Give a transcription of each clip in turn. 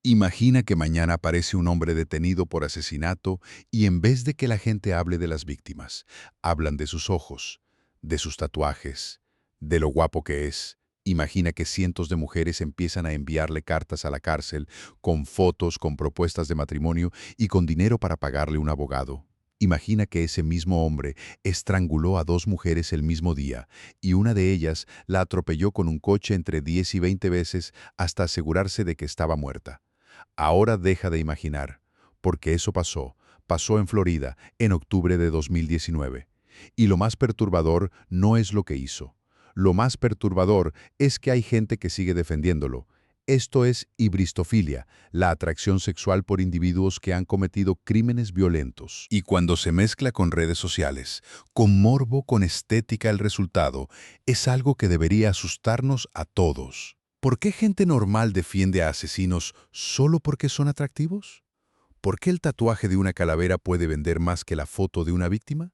Imagina que mañana aparece un hombre detenido por asesinato y en vez de que la gente hable de las víctimas, hablan de sus ojos, de sus tatuajes, de lo guapo que es. Imagina que cientos de mujeres empiezan a enviarle cartas a la cárcel con fotos, con propuestas de matrimonio y con dinero para pagarle un abogado. Imagina que ese mismo hombre estranguló a dos mujeres el mismo día y una de ellas la atropelló con un coche entre 10 y 20 veces hasta asegurarse de que estaba muerta. Ahora deja de imaginar, porque eso pasó en Florida en octubre de 2019. Y lo más perturbador no es lo que hizo. Lo más perturbador es que hay gente que sigue defendiéndolo. Esto es hibristofilia, la atracción sexual por individuos que han cometido crímenes violentos. Y cuando se mezcla con redes sociales, con morbo, con estética, el resultado es algo que debería asustarnos a todos. ¿Por qué gente normal defiende a asesinos solo porque son atractivos? ¿Por qué el tatuaje de una calavera puede vender más que la foto de una víctima?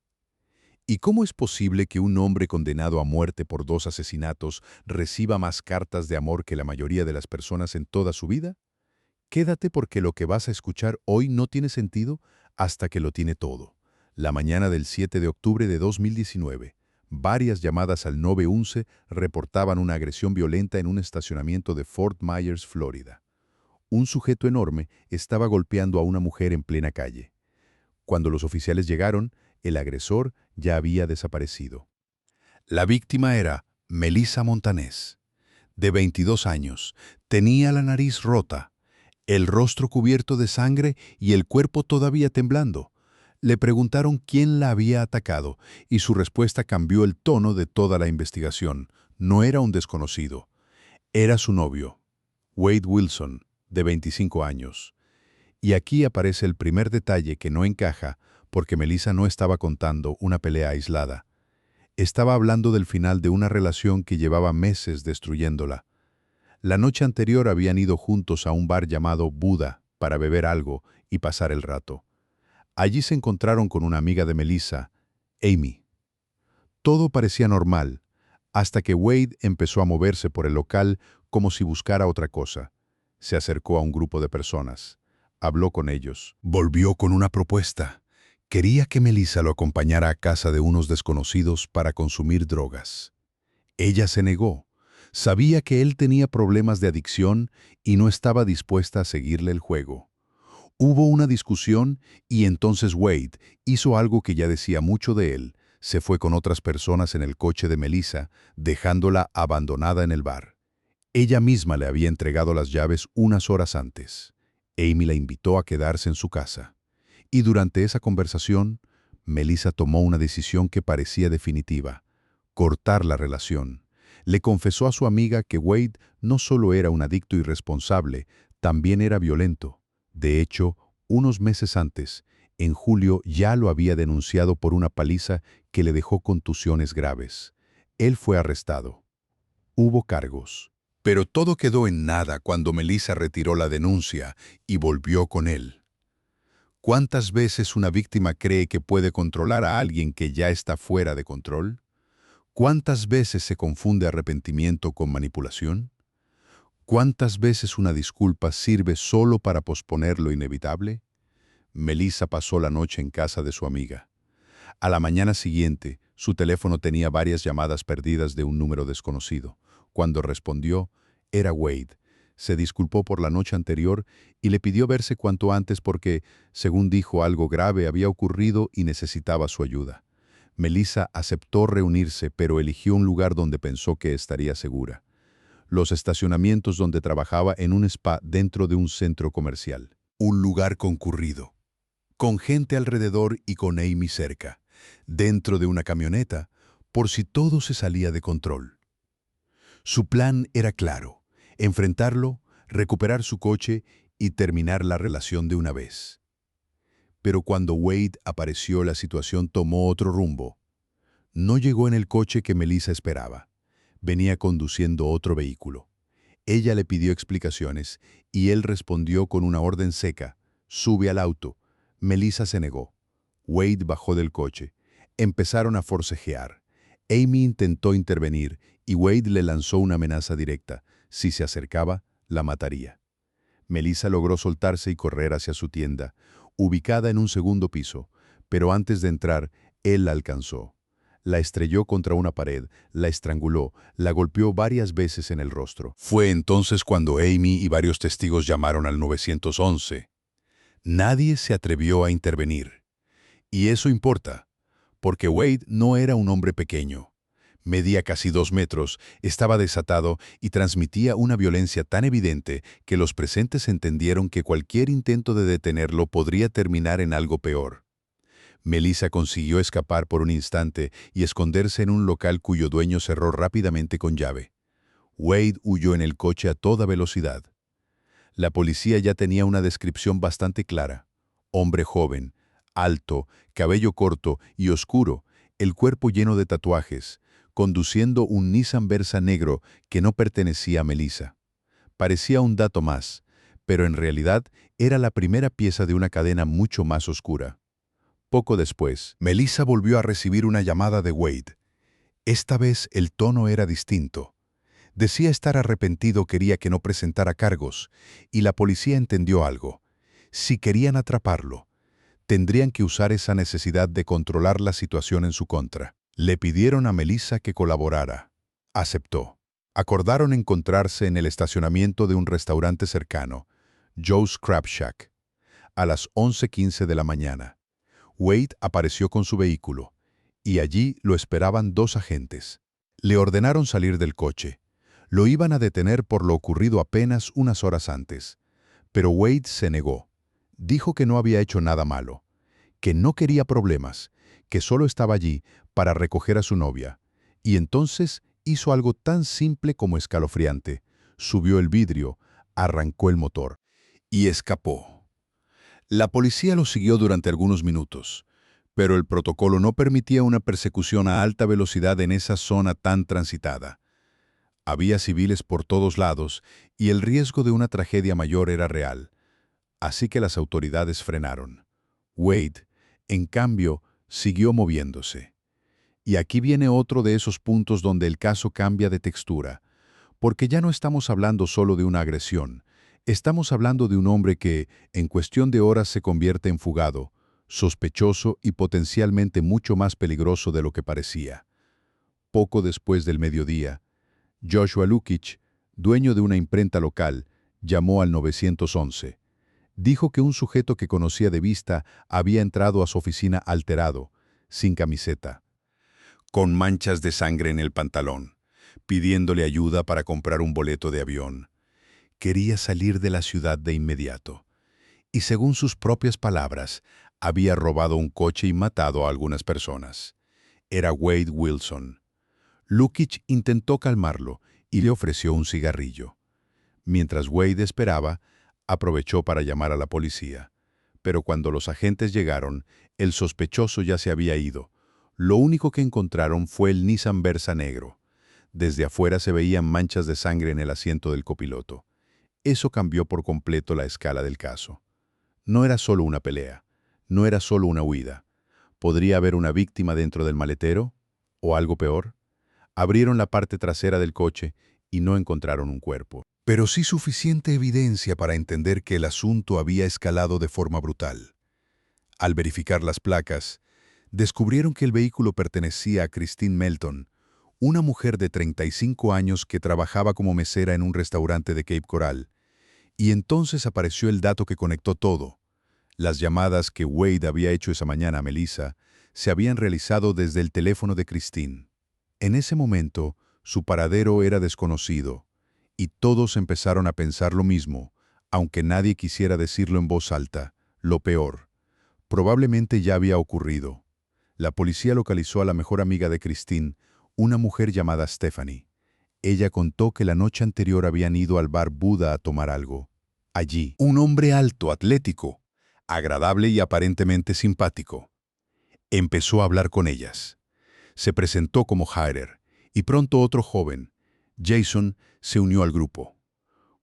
¿Y cómo es posible que un hombre condenado a muerte por dos asesinatos reciba más cartas de amor que la mayoría de las personas en toda su vida? Quédate porque lo que vas a escuchar hoy no tiene sentido hasta que lo tiene todo. La mañana del 7 de octubre de 2019, varias llamadas al 911 reportaban una agresión violenta en un estacionamiento de Fort Myers, Florida. Un sujeto enorme estaba golpeando a una mujer en plena calle. Cuando los oficiales llegaron, el agresor ya había desaparecido. La víctima era Melissa Montanés, de 22 años. Tenía la nariz rota, el rostro cubierto de sangre y el cuerpo todavía temblando. Le preguntaron quién la había atacado y su respuesta cambió el tono de toda la investigación. No era un desconocido, era su novio, Wade Wilson, de 25 años. Y aquí aparece el primer detalle que no encaja porque Melissa no estaba contando una pelea aislada. Estaba hablando del final de una relación que llevaba meses destruyéndola. La noche anterior habían ido juntos a un bar llamado Buda para beber algo y pasar el rato. Allí se encontraron con una amiga de Melissa, Amy. Todo parecía normal, hasta que Wade empezó a moverse por el local como si buscara otra cosa. Se acercó a un grupo de personas. Habló con ellos. Volvió con una propuesta. Quería que Melissa lo acompañara a casa de unos desconocidos para consumir drogas. Ella se negó. Sabía que él tenía problemas de adicción y no estaba dispuesta a seguirle el juego. Hubo una discusión y entonces Wade hizo algo que ya decía mucho de él. Se fue con otras personas en el coche de Melissa, dejándola abandonada en el bar. Ella misma le había entregado las llaves unas horas antes. Amy la invitó a quedarse en su casa. Y durante esa conversación, Melissa tomó una decisión que parecía definitiva: cortar la relación. Le confesó a su amiga que Wade no solo era un adicto irresponsable, también era violento. De hecho, unos meses antes, en julio, ya lo había denunciado por una paliza que le dejó contusiones graves. Él fue arrestado. Hubo cargos. Pero todo quedó en nada cuando Melissa retiró la denuncia y volvió con él. ¿Cuántas veces una víctima cree que puede controlar a alguien que ya está fuera de control? ¿Cuántas veces se confunde arrepentimiento con manipulación? ¿Cuántas veces una disculpa sirve solo para posponer lo inevitable? Melissa pasó la noche en casa de su amiga. A la mañana siguiente, su teléfono tenía varias llamadas perdidas de un número desconocido. Cuando respondió, era Wade. Se disculpó por la noche anterior y le pidió verse cuanto antes porque, según dijo, algo grave había ocurrido y necesitaba su ayuda. Melissa aceptó reunirse, pero eligió un lugar donde pensó que estaría segura: los estacionamientos donde trabajaba en un spa dentro de un centro comercial. Un lugar concurrido, con gente alrededor y con Amy cerca, dentro de una camioneta, por si todo se salía de control. Su plan era claro: enfrentarlo, recuperar su coche y terminar la relación de una vez. Pero cuando Wade apareció, la situación tomó otro rumbo. No llegó en el coche que Melissa esperaba. Venía conduciendo otro vehículo. Ella le pidió explicaciones y él respondió con una orden seca: sube al auto. Melissa se negó. Wade bajó del coche. Empezaron a forcejear. Amy intentó intervenir y Wade le lanzó una amenaza directa: si se acercaba, la mataría. Melissa logró soltarse y correr hacia su tienda, ubicada en un segundo piso, pero antes de entrar, él la alcanzó. La estrelló contra una pared, la estranguló, la golpeó varias veces en el rostro. Fue entonces cuando Amy y varios testigos llamaron al 911. Nadie se atrevió a intervenir. Y eso importa, porque Wade no era un hombre pequeño. Medía casi 2 metros, estaba desatado y transmitía una violencia tan evidente que los presentes entendieron que cualquier intento de detenerlo podría terminar en algo peor. Melissa consiguió escapar por un instante y esconderse en un local cuyo dueño cerró rápidamente con llave. Wade huyó en el coche a toda velocidad. La policía ya tenía una descripción bastante clara. Hombre joven, alto, cabello corto y oscuro, el cuerpo lleno de tatuajes, conduciendo un Nissan Versa negro que no pertenecía a Melissa. Parecía un dato más, pero en realidad era la primera pieza de una cadena mucho más oscura. Poco después, Melissa volvió a recibir una llamada de Wade. Esta vez el tono era distinto. Decía estar arrepentido, quería que no presentara cargos, y la policía entendió algo. Si querían atraparlo, tendrían que usar esa necesidad de controlar la situación en su contra. Le pidieron a Melissa que colaborara. Aceptó. Acordaron encontrarse en el estacionamiento de un restaurante cercano, Joe's Crab Shack, a las 11:15 de la mañana. Wade apareció con su vehículo, y allí lo esperaban 2 agentes. Le ordenaron salir del coche. Lo iban a detener por lo ocurrido apenas unas horas antes. Pero Wade se negó. Dijo que no había hecho nada malo, que no quería problemas, que solo estaba allí para recoger a su novia. Y entonces hizo algo tan simple como escalofriante. Subió el vidrio, arrancó el motor y escapó. La policía lo siguió durante algunos minutos, pero el protocolo no permitía una persecución a alta velocidad en esa zona tan transitada. Había civiles por todos lados y el riesgo de una tragedia mayor era real. Así que las autoridades frenaron. Wade, en cambio, siguió moviéndose. Y aquí viene otro de esos puntos donde el caso cambia de textura, porque ya no estamos hablando solo de una agresión. Estamos hablando de un hombre que, en cuestión de horas, se convierte en fugado, sospechoso y potencialmente mucho más peligroso de lo que parecía. Poco después del mediodía, Joshua Lukic, dueño de una imprenta local, llamó al 911. Dijo que un sujeto que conocía de vista había entrado a su oficina alterado, sin camiseta, con manchas de sangre en el pantalón, pidiéndole ayuda para comprar un boleto de avión. Quería salir de la ciudad de inmediato. Y según sus propias palabras, había robado un coche y matado a algunas personas. Era Wade Wilson. Lukic intentó calmarlo y le ofreció un cigarrillo. Mientras Wade esperaba, aprovechó para llamar a la policía. Pero cuando los agentes llegaron, el sospechoso ya se había ido. Lo único que encontraron fue el Nissan Versa negro. Desde afuera se veían manchas de sangre en el asiento del copiloto. Eso cambió por completo la escala del caso. No era solo una pelea, no era solo una huida. ¿Podría haber una víctima dentro del maletero? ¿O algo peor? Abrieron la parte trasera del coche y no encontraron un cuerpo. Pero sí suficiente evidencia para entender que el asunto había escalado de forma brutal. Al verificar las placas, descubrieron que el vehículo pertenecía a Christine Melton, una mujer de 35 años que trabajaba como mesera en un restaurante de Cape Coral. Y entonces apareció el dato que conectó todo. Las llamadas que Wade había hecho esa mañana a Melissa se habían realizado desde el teléfono de Christine. En ese momento, su paradero era desconocido, y todos empezaron a pensar lo mismo, aunque nadie quisiera decirlo en voz alta. Lo peor, probablemente ya había ocurrido. La policía localizó a la mejor amiga de Christine, una mujer llamada Stephanie. Ella contó que la noche anterior habían ido al bar Buda a tomar algo. Allí, un hombre alto, atlético, agradable y aparentemente simpático, empezó a hablar con ellas. Se presentó como Hyder, y pronto otro joven, Jason, se unió al grupo.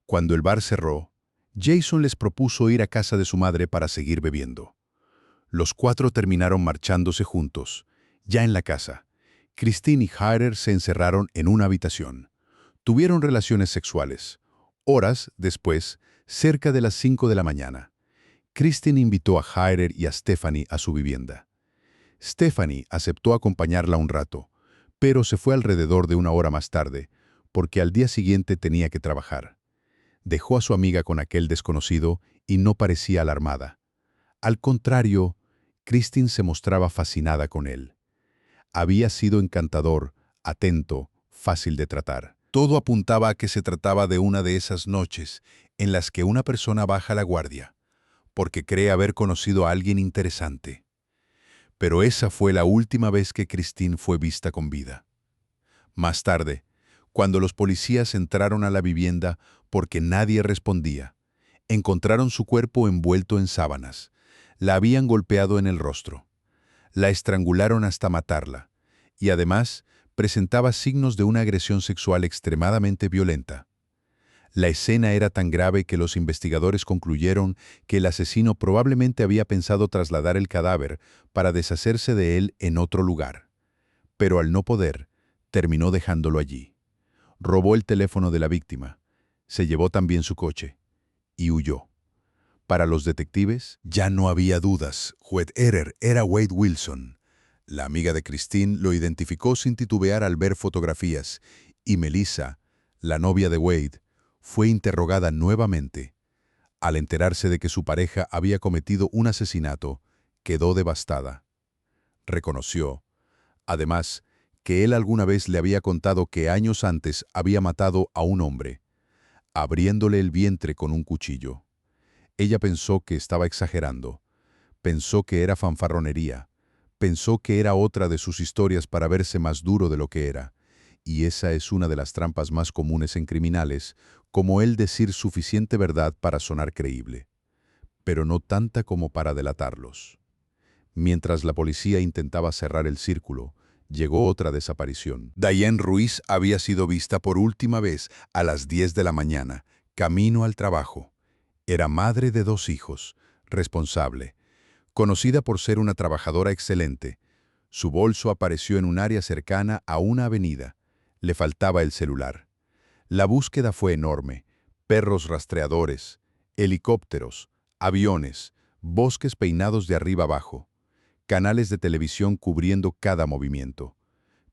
Cuando el bar cerró, Jason les propuso ir a casa de su madre para seguir bebiendo. Los 4 terminaron marchándose juntos. Ya en la casa, Christine y Hyder se encerraron en una habitación. Tuvieron relaciones sexuales, Horas después, cerca de las 5 de la mañana, Christine invitó a Heider y a Stephanie a su vivienda. Stephanie aceptó acompañarla un rato, pero se fue alrededor de una hora más tarde, porque al día siguiente tenía que trabajar. Dejó a su amiga con aquel desconocido y no parecía alarmada. Al contrario, Christine se mostraba fascinada con él. Había sido encantador, atento, fácil de tratar. Todo apuntaba a que se trataba de una de esas noches en las que una persona baja la guardia, porque cree haber conocido a alguien interesante. Pero esa fue la última vez que Christine fue vista con vida. Más tarde, cuando los policías entraron a la vivienda porque nadie respondía, encontraron su cuerpo envuelto en sábanas. La habían golpeado en el rostro. La estrangularon hasta matarla, y además presentaba signos de una agresión sexual extremadamente violenta. La escena era tan grave que los investigadores concluyeron que el asesino probablemente había pensado trasladar el cadáver para deshacerse de él en otro lugar. Pero al no poder, terminó dejándolo allí. Robó el teléfono de la víctima, se llevó también su coche y huyó. Para los detectives, ya no había dudas. Erer era Wade Wilson. La amiga de Christine lo identificó sin titubear al ver fotografías, y Melissa, la novia de Wade, fue interrogada nuevamente. Al enterarse de que su pareja había cometido un asesinato, quedó devastada. Reconoció, además, que él alguna vez le había contado que años antes había matado a un hombre, abriéndole el vientre con un cuchillo. Ella pensó que estaba exagerando, pensó que era fanfarronería, pensó que era otra de sus historias para verse más duro de lo que era, y esa es una de las trampas más comunes en criminales, como el decir suficiente verdad para sonar creíble, pero no tanta como para delatarlos. Mientras la policía intentaba cerrar el círculo, llegó otra desaparición. Diane Ruiz había sido vista por última vez a las 10 de la mañana, camino al trabajo. Era madre de 2 hijos, responsable, conocida por ser una trabajadora excelente. Su bolso apareció en un área cercana a una avenida. Le faltaba el celular. La búsqueda fue enorme. Perros rastreadores, helicópteros, aviones, bosques peinados de arriba abajo, canales de televisión cubriendo cada movimiento.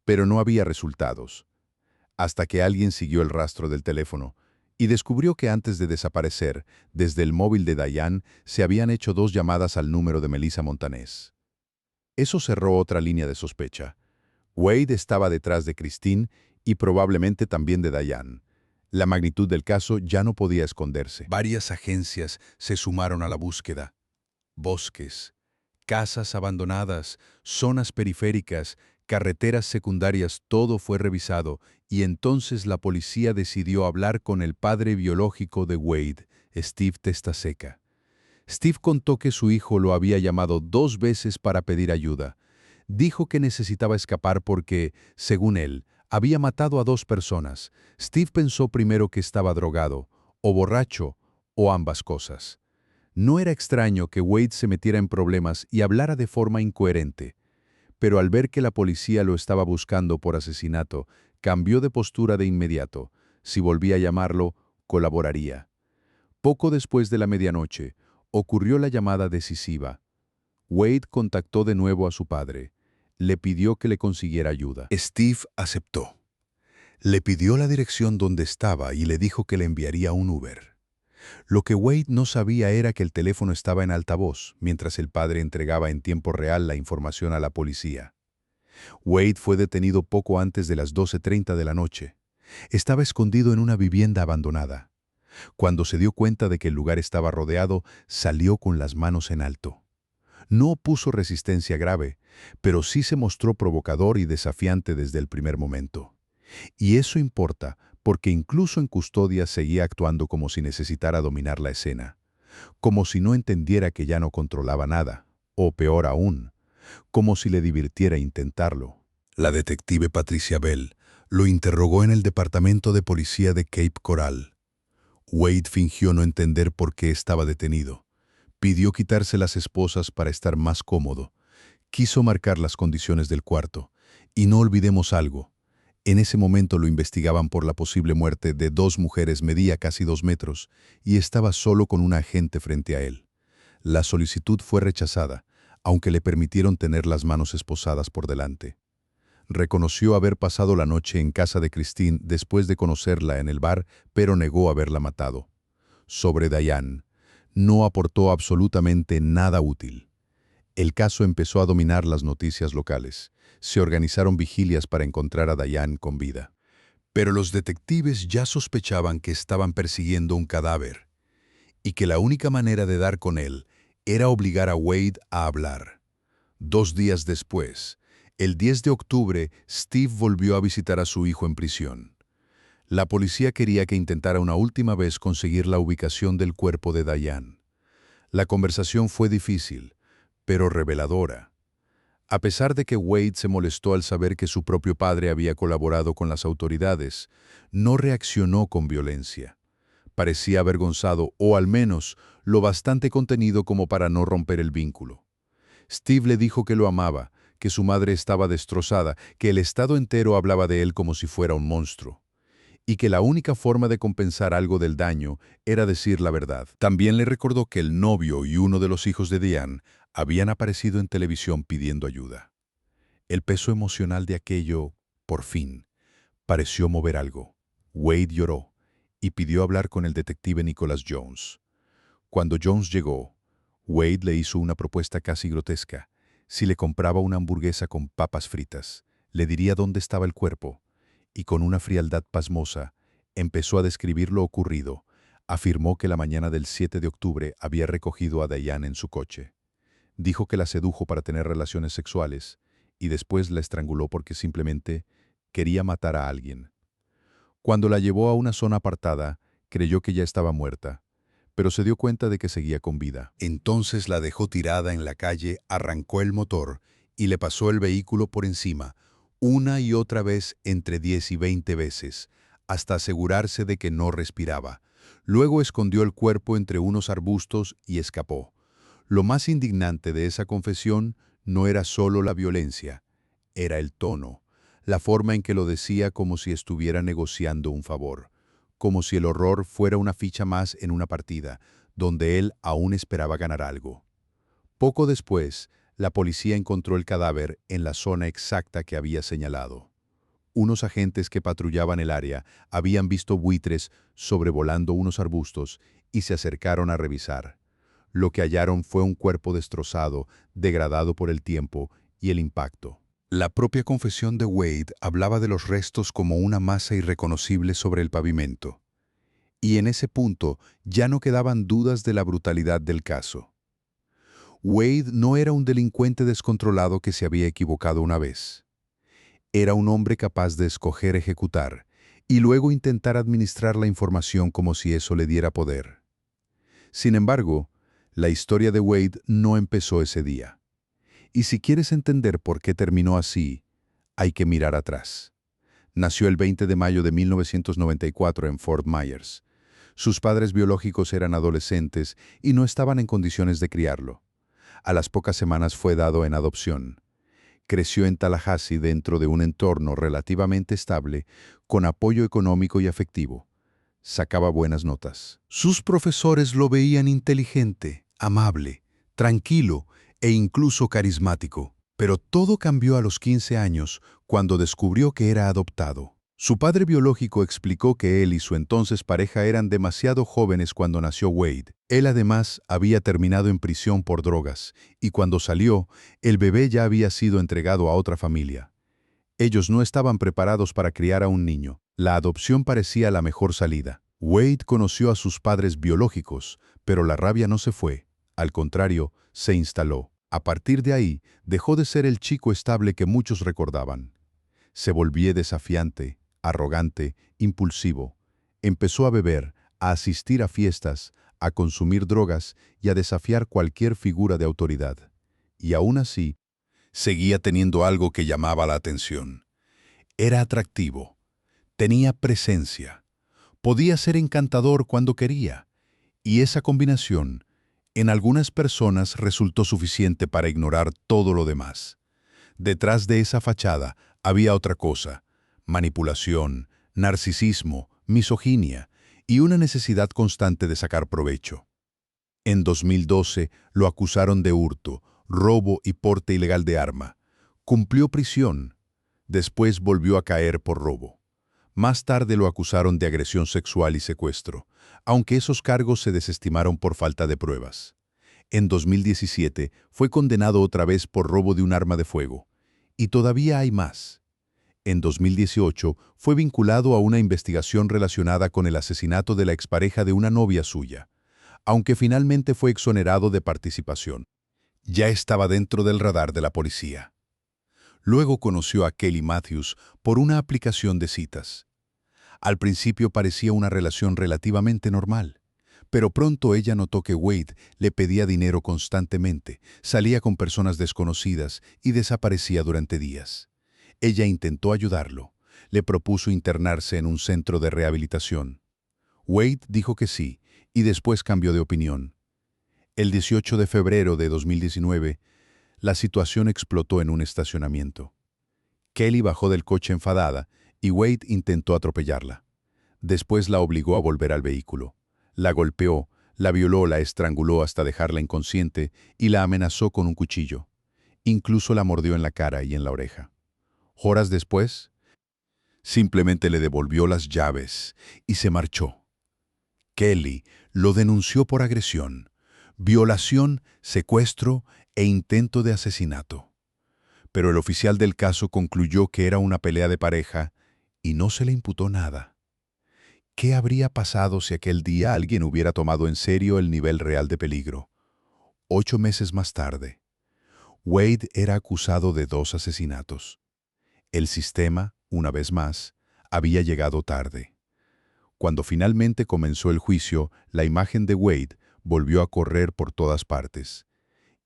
Pero no había resultados. Hasta que alguien siguió el rastro del teléfono y descubrió que antes de desaparecer, desde el móvil de Diane se habían hecho 2 llamadas al número de Melissa Montanés. Eso cerró otra línea de sospecha. Wade estaba detrás de Christine y probablemente también de Diane. La magnitud del caso ya no podía esconderse. Varias agencias se sumaron a la búsqueda. Bosques, casas abandonadas, zonas periféricas, carreteras secundarias, todo fue revisado, y entonces la policía decidió hablar con el padre biológico de Wade, Steve Testaseca. Steve contó que su hijo lo había llamado 2 veces para pedir ayuda. Dijo que necesitaba escapar porque, según él, había matado a 2 personas. Steve pensó primero que estaba drogado, o borracho, o ambas cosas. No era extraño que Wade se metiera en problemas y hablara de forma incoherente. Pero al ver que la policía lo estaba buscando por asesinato, cambió de postura de inmediato. Si volvía a llamarlo, colaboraría. Poco después de la medianoche, ocurrió la llamada decisiva. Wade contactó de nuevo a su padre. Le pidió que le consiguiera ayuda. Steve aceptó. Le pidió la dirección donde estaba y le dijo que le enviaría un Uber. Lo que Wade no sabía era que el teléfono estaba en altavoz, mientras el padre entregaba en tiempo real la información a la policía. Wade fue detenido poco antes de las 12:30 de la noche. Estaba escondido en una vivienda abandonada. Cuando se dio cuenta de que el lugar estaba rodeado, salió con las manos en alto. No opuso resistencia grave, pero sí se mostró provocador y desafiante desde el primer momento. Y eso importa, porque incluso en custodia seguía actuando como si necesitara dominar la escena, como si no entendiera que ya no controlaba nada, o peor aún, como si le divirtiera intentarlo. La detective Patricia Bell lo interrogó en el departamento de policía de Cape Coral. Wade fingió no entender por qué estaba detenido. Pidió quitarse las esposas para estar más cómodo. Quiso marcar las condiciones del cuarto. Y no olvidemos algo. En ese momento lo investigaban por la posible muerte de 2 mujeres, medía casi 2 metros, y estaba solo con un agente frente a él. La solicitud fue rechazada, aunque le permitieron tener las manos esposadas por delante. Reconoció haber pasado la noche en casa de Christine después de conocerla en el bar, pero negó haberla matado. Sobre Diane, no aportó absolutamente nada útil. El caso empezó a dominar las noticias locales. Se organizaron vigilias para encontrar a Diane con vida. Pero los detectives ya sospechaban que estaban persiguiendo un cadáver y que la única manera de dar con él era obligar a Wade a hablar. 2 días después, el 10 de octubre, Steve volvió a visitar a su hijo en prisión. La policía quería que intentara una última vez conseguir la ubicación del cuerpo de Diane. La conversación fue difícil, pero reveladora. A pesar de que Wade se molestó al saber que su propio padre había colaborado con las autoridades, no reaccionó con violencia. Parecía avergonzado, o al menos lo bastante contenido como para no romper el vínculo. Steve le dijo que lo amaba, que su madre estaba destrozada, que el estado entero hablaba de él como si fuera un monstruo, y que la única forma de compensar algo del daño era decir la verdad. También le recordó que el novio y uno de los hijos de Diane habían aparecido en televisión pidiendo ayuda. El peso emocional de aquello, por fin, pareció mover algo. Wade lloró y pidió hablar con el detective Nicholas Jones. Cuando Jones llegó, Wade le hizo una propuesta casi grotesca. Si le compraba una hamburguesa con papas fritas, le diría dónde estaba el cuerpo, y con una frialdad pasmosa, empezó a describir lo ocurrido. Afirmó que la mañana del 7 de octubre había recogido a Diane en su coche. Dijo que la sedujo para tener relaciones sexuales, y después la estranguló porque simplemente quería matar a alguien. Cuando la llevó a una zona apartada, creyó que ya estaba muerta, pero se dio cuenta de que seguía con vida. Entonces la dejó tirada en la calle, arrancó el motor y le pasó el vehículo por encima, una y otra vez entre 10 y 20 veces, hasta asegurarse de que no respiraba. Luego escondió el cuerpo entre unos arbustos y escapó. Lo más indignante de esa confesión no era solo la violencia, era el tono, la forma en que lo decía como si estuviera negociando un favor, como si el horror fuera una ficha más en una partida, donde él aún esperaba ganar algo. Poco después, la policía encontró el cadáver en la zona exacta que había señalado. Unos agentes que patrullaban el área habían visto buitres sobrevolando unos arbustos y se acercaron a revisar. Lo que hallaron fue un cuerpo destrozado, degradado por el tiempo y el impacto. La propia confesión de Wade hablaba de los restos como una masa irreconocible sobre el pavimento. Y en ese punto ya no quedaban dudas de la brutalidad del caso. Wade no era un delincuente descontrolado que se había equivocado una vez. Era un hombre capaz de escoger ejecutar y luego intentar administrar la información como si eso le diera poder. Sin embargo, la historia de Wade no empezó ese día. Y si quieres entender por qué terminó así, hay que mirar atrás. Nació el 20 de mayo de 1994 en Fort Myers. Sus padres biológicos eran adolescentes y no estaban en condiciones de criarlo. A las pocas semanas fue dado en adopción. Creció en Tallahassee dentro de un entorno relativamente estable, con apoyo económico y afectivo. Sacaba buenas notas. Sus profesores lo veían inteligente, amable, tranquilo e incluso carismático. Pero todo cambió a los 15 años, cuando descubrió que era adoptado. Su padre biológico explicó que él y su entonces pareja eran demasiado jóvenes cuando nació Wade. Él además había terminado en prisión por drogas, y cuando salió, el bebé ya había sido entregado a otra familia. Ellos no estaban preparados para criar a un niño. La adopción parecía la mejor salida. Wade conoció a sus padres biológicos, pero la rabia no se fue. Al contrario, se instaló. A partir de ahí, dejó de ser el chico estable que muchos recordaban. Se volvió desafiante, arrogante, impulsivo. Empezó a beber, a asistir a fiestas, a consumir drogas y a desafiar cualquier figura de autoridad. Y aún así, seguía teniendo algo que llamaba la atención. Era atractivo, tenía presencia, podía ser encantador cuando quería, y esa combinación, en algunas personas resultó suficiente para ignorar todo lo demás. Detrás de esa fachada había otra cosa, manipulación, narcisismo, misoginia y una necesidad constante de sacar provecho. En 2012 lo acusaron de hurto, robo y porte ilegal de arma. Cumplió prisión. Después volvió a caer por robo. Más tarde lo acusaron de agresión sexual y secuestro, aunque esos cargos se desestimaron por falta de pruebas. En 2017 fue condenado otra vez por robo de un arma de fuego. Y todavía hay más. En 2018 fue vinculado a una investigación relacionada con el asesinato de la expareja de una novia suya, aunque finalmente fue exonerado de participación. Ya estaba dentro del radar de la policía. Luego conoció a Kelly Matthews por una aplicación de citas. Al principio parecía una relación relativamente normal, pero pronto ella notó que Wade le pedía dinero constantemente, salía con personas desconocidas y desaparecía durante días. Ella intentó ayudarlo. Le propuso internarse en un centro de rehabilitación. Wade dijo que sí, y después cambió de opinión. El 18 de febrero de 2019, la situación explotó en un estacionamiento. Kelly bajó del coche enfadada y Wade intentó atropellarla. Después la obligó a volver al vehículo. La golpeó, la violó, la estranguló hasta dejarla inconsciente y la amenazó con un cuchillo. Incluso la mordió en la cara y en la oreja. Horas después, simplemente le devolvió las llaves y se marchó. Kelly lo denunció por agresión, violación, secuestro e intento de asesinato. Pero el oficial del caso concluyó que era una pelea de pareja y no se le imputó nada. ¿Qué habría pasado si aquel día alguien hubiera tomado en serio el nivel real de peligro? 8 meses más tarde, Wade era acusado de 2 asesinatos. El sistema, una vez más, había llegado tarde. Cuando finalmente comenzó el juicio, la imagen de Wade volvió a correr por todas partes.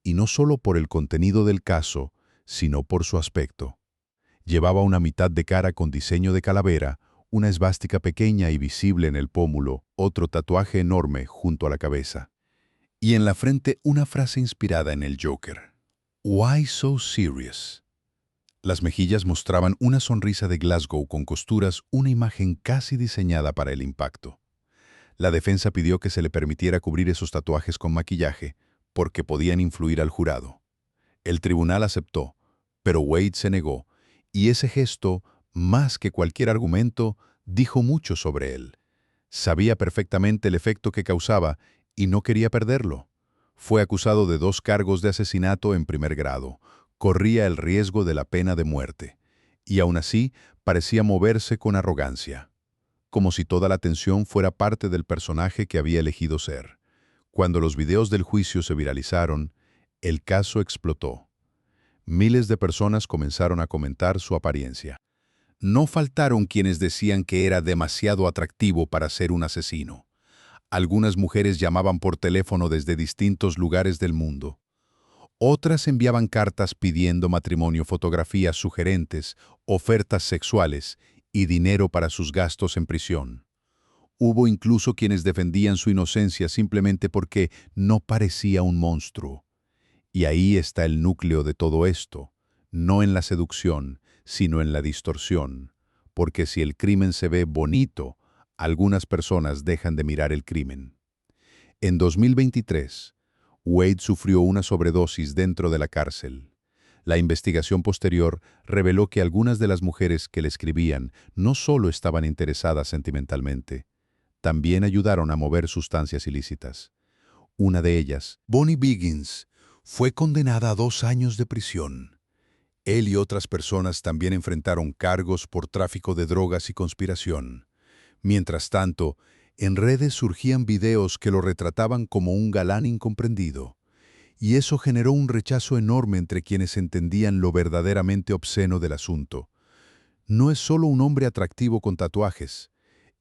Y no solo por el contenido del caso, sino por su aspecto. Llevaba una mitad de cara con diseño de calavera, una esvástica pequeña y visible en el pómulo, otro tatuaje enorme junto a la cabeza. Y en la frente una frase inspirada en el Joker. Why so serious? Las mejillas mostraban una sonrisa de Glasgow con costuras, una imagen casi diseñada para el impacto. La defensa pidió que se le permitiera cubrir esos tatuajes con maquillaje, porque podían influir al jurado. El tribunal aceptó, pero Wade se negó, y ese gesto, más que cualquier argumento, dijo mucho sobre él. Sabía perfectamente el efecto que causaba y no quería perderlo. Fue acusado de 2 cargos de asesinato en primer grado. Corría el riesgo de la pena de muerte. Y aún así, parecía moverse con arrogancia. Como si toda la atención fuera parte del personaje que había elegido ser. Cuando los videos del juicio se viralizaron, el caso explotó. Miles de personas comenzaron a comentar su apariencia. No faltaron quienes decían que era demasiado atractivo para ser un asesino. Algunas mujeres llamaban por teléfono desde distintos lugares del mundo. Otras enviaban cartas pidiendo matrimonio, fotografías sugerentes, ofertas sexuales y dinero para sus gastos en prisión. Hubo incluso quienes defendían su inocencia simplemente porque no parecía un monstruo. Y ahí está el núcleo de todo esto, no en la seducción, sino en la distorsión. Porque si el crimen se ve bonito, algunas personas dejan de mirar el crimen. En 2023, Wade sufrió una sobredosis dentro de la cárcel. La investigación posterior reveló que algunas de las mujeres que le escribían no solo estaban interesadas sentimentalmente, también ayudaron a mover sustancias ilícitas. Una de ellas, Bonnie Biggins, fue condenada a 2 años de prisión. Él y otras personas también enfrentaron cargos por tráfico de drogas y conspiración. Mientras tanto, en redes surgían videos que lo retrataban como un galán incomprendido. Y eso generó un rechazo enorme entre quienes entendían lo verdaderamente obsceno del asunto. No es solo un hombre atractivo con tatuajes.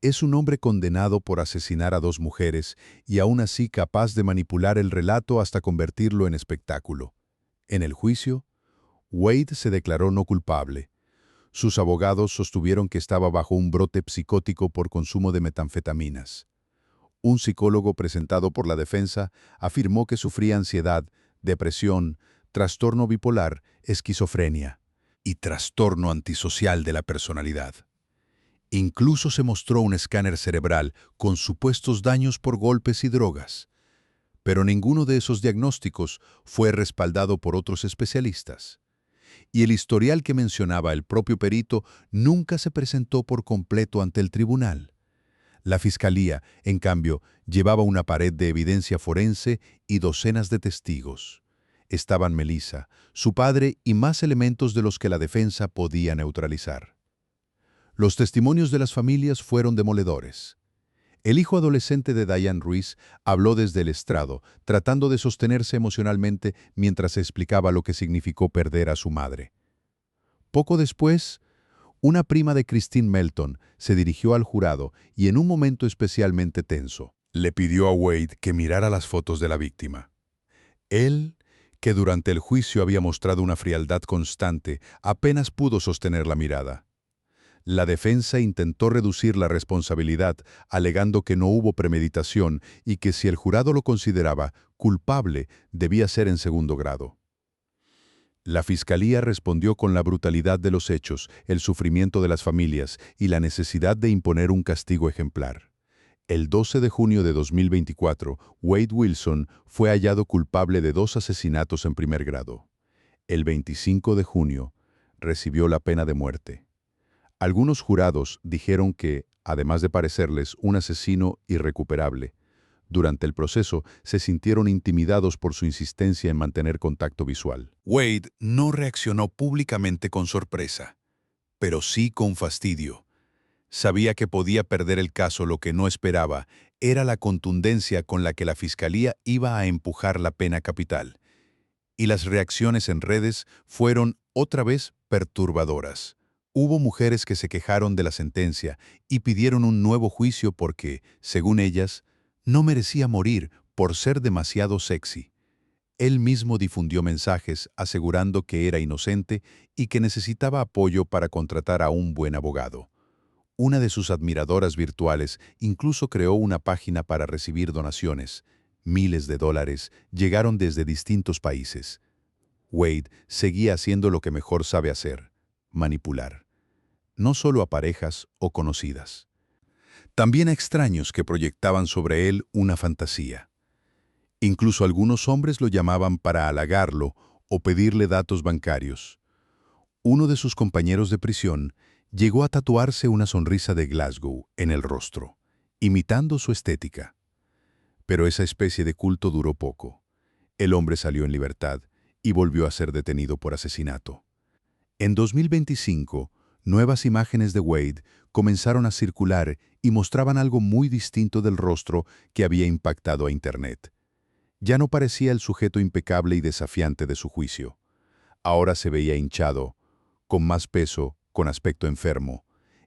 Es un hombre condenado por asesinar a 2 mujeres y aún así capaz de manipular el relato hasta convertirlo en espectáculo. En el juicio, Wade se declaró no culpable. Sus abogados sostuvieron que estaba bajo un brote psicótico por consumo de metanfetaminas. Un psicólogo presentado por la defensa afirmó que sufría ansiedad, depresión, trastorno bipolar, esquizofrenia y trastorno antisocial de la personalidad. Incluso se mostró un escáner cerebral con supuestos daños por golpes y drogas. Pero ninguno de esos diagnósticos fue respaldado por otros especialistas. Y el historial que mencionaba el propio perito nunca se presentó por completo ante el tribunal. La fiscalía, en cambio, llevaba una pared de evidencia forense y docenas de testigos. Estaban Melissa, su padre y más elementos de los que la defensa podía neutralizar. Los testimonios de las familias fueron demoledores. El hijo adolescente de Diane Ruiz habló desde el estrado, tratando de sostenerse emocionalmente mientras explicaba lo que significó perder a su madre. Poco después, una prima de Christine Melton se dirigió al jurado y en un momento especialmente tenso, le pidió a Wade que mirara las fotos de la víctima. Él, que durante el juicio había mostrado una frialdad constante, apenas pudo sostener la mirada. La defensa intentó reducir la responsabilidad, alegando que no hubo premeditación y que si el jurado lo consideraba culpable, debía ser en segundo grado. La fiscalía respondió con la brutalidad de los hechos, el sufrimiento de las familias y la necesidad de imponer un castigo ejemplar. El 12 de junio de 2024, Wade Wilson fue hallado culpable de 2 asesinatos en primer grado. El 25 de junio, recibió la pena de muerte. Algunos jurados dijeron que, además de parecerles un asesino irrecuperable, durante el proceso se sintieron intimidados por su insistencia en mantener contacto visual. Wade no reaccionó públicamente con sorpresa, pero sí con fastidio. Sabía que podía perder el caso. Lo que no esperaba era la contundencia con la que la fiscalía iba a empujar la pena capital. Y las reacciones en redes fueron otra vez perturbadoras. Hubo mujeres que se quejaron de la sentencia y pidieron un nuevo juicio porque, según ellas, no merecía morir por ser demasiado sexy. Él mismo difundió mensajes asegurando que era inocente y que necesitaba apoyo para contratar a un buen abogado. Una de sus admiradoras virtuales incluso creó una página para recibir donaciones. Miles de dólares llegaron desde distintos países. Wade seguía haciendo lo que mejor sabe hacer: manipular. No solo a parejas o conocidas. También a extraños que proyectaban sobre él una fantasía. Incluso algunos hombres lo llamaban para halagarlo o pedirle datos bancarios. Uno de sus compañeros de prisión llegó a tatuarse una sonrisa de Glasgow en el rostro, imitando su estética. Pero esa especie de culto duró poco. El hombre salió en libertad y volvió a ser detenido por asesinato. En 2025, nuevas imágenes de Wade comenzaron a circular y mostraban algo muy distinto del rostro que había impactado a Internet. Ya no parecía el sujeto impecable y desafiante de su juicio. Ahora se veía hinchado, con más peso, con aspecto enfermo.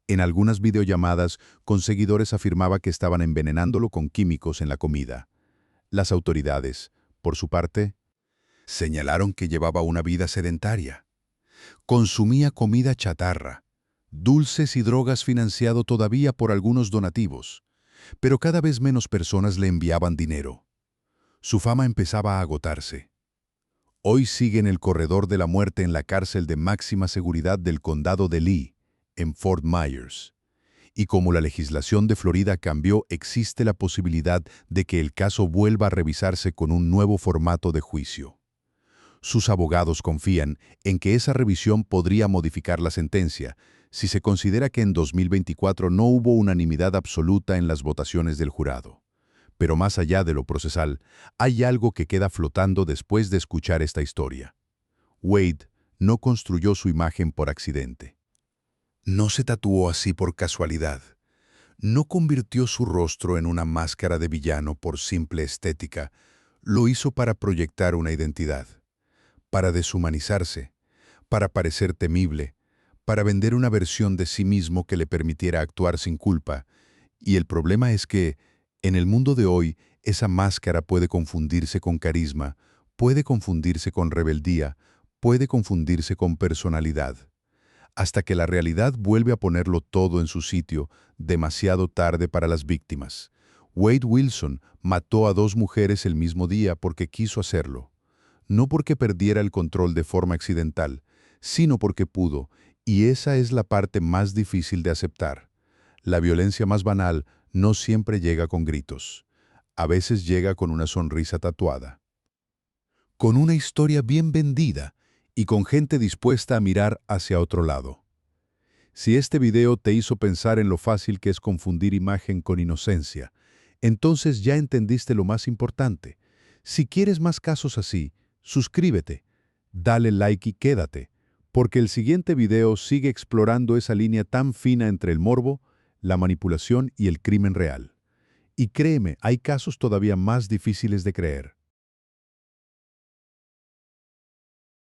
En algunas videollamadas, con seguidores afirmaba que estaban envenenándolo con químicos en la comida. Las autoridades, por su parte, señalaron que llevaba una vida sedentaria. Consumía comida chatarra, dulces y drogas financiado todavía por algunos donativos, pero cada vez menos personas le enviaban dinero. Su fama empezaba a agotarse. Hoy sigue en el corredor de la muerte en la cárcel de máxima seguridad del condado de Lee, en Fort Myers. Y como la legislación de Florida cambió, existe la posibilidad de que el caso vuelva a revisarse con un nuevo formato de juicio. Sus abogados confían en que esa revisión podría modificar la sentencia, si se considera que en 2024 no hubo unanimidad absoluta en las votaciones del jurado. Pero más allá de lo procesal, hay algo que queda flotando después de escuchar esta historia. Wade no construyó su imagen por accidente. No se tatuó así por casualidad. No convirtió su rostro en una máscara de villano por simple estética. Lo hizo para proyectar una identidad, para deshumanizarse, para parecer temible, para vender una versión de sí mismo que le permitiera actuar sin culpa. Y el problema es que, en el mundo de hoy, esa máscara puede confundirse con carisma, puede confundirse con rebeldía, puede confundirse con personalidad. Hasta que la realidad vuelve a ponerlo todo en su sitio, demasiado tarde para las víctimas. Wade Wilson mató a 2 mujeres el mismo día porque quiso hacerlo. No porque perdiera el control de forma accidental, sino porque pudo, y esa es la parte más difícil de aceptar. La violencia más banal no siempre llega con gritos. A veces llega con una sonrisa tatuada, con una historia bien vendida y con gente dispuesta a mirar hacia otro lado. Si este video te hizo pensar en lo fácil que es confundir imagen con inocencia, entonces ya entendiste lo más importante. Si quieres más casos así, suscríbete, dale like y quédate, porque el siguiente video sigue explorando esa línea tan fina entre el morbo, la manipulación y el crimen real. Y créeme, hay casos todavía más difíciles de creer.